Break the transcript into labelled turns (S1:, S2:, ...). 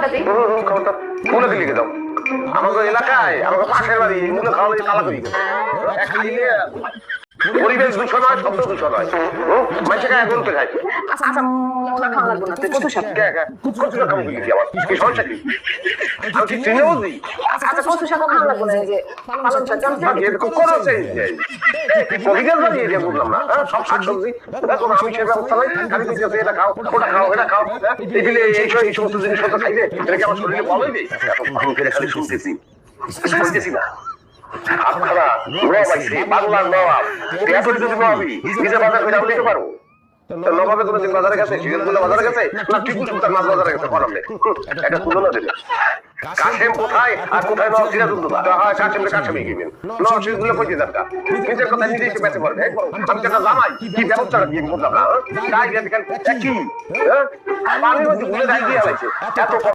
S1: খাবারটা দিই।
S2: খাবারটা মূলা দিলে দাও। আমাদের এলাকায় আমাদের পাশের বাড়ি মূলা খাওয়ালে তালা করি খাইলে পরিবেশ দূষণ হয়, শব্দ দূষণ হয়। মানুষের গায়ে গরুতে খায়।
S1: আচ্ছা মুলা খাওয়া লাগবে না, তুই কচু শাক।
S2: কচু শাক খাবো কি আমার কি সমস্যা কি? আমি কি চিনেও দিই?
S1: আচ্ছা কচু শাকও খাওয়া লাগবে না, এই যে পালং শাক জানতে
S2: কোন আছে কবিগার বাড়ি এরিয়া বললাম না, সব শাকসবজি এখন আমি সে ব্যবস্থা নাই, খালি দিতেছে এটা খাও ওটা খাও এটা খাও, এগুলি এই সমস্ত জিনিসপত্র খাইলে এটা কি আমার শরীরে বল হইবে? এখন ভালো করে খালি শুনতেছি শুনতেছি না। আপনারা নবাইছি বাংলার নবাব দেয়া করে যদি নবাবি নিজে বাজার করে আমি নিতে পারবো। নবাবে কোনোদিন বাজারে গেছে, সিরাজগুলো বাজারে গেছে না টিপু সুলতান মাছ বাজারে গেছে করামে একটা তুলনা দেবে। কাশেম কোথায় আর কোথায় নবাব সিরাজউদ্দৌলা? হয় কাশেমকে কাশেমই গেবেন, নবাব সিরাজগুলো কইতে যাবে নিজের কথা নিজে এসে বেঁচে পড়বে। আমি তো একটা জামাই কি ব্যবস্থাটা দিয়ে বললাম না, তাই দেখেন একই পানির মধ্যে ভুলে দাঁড়িয়ে দিয়ে এত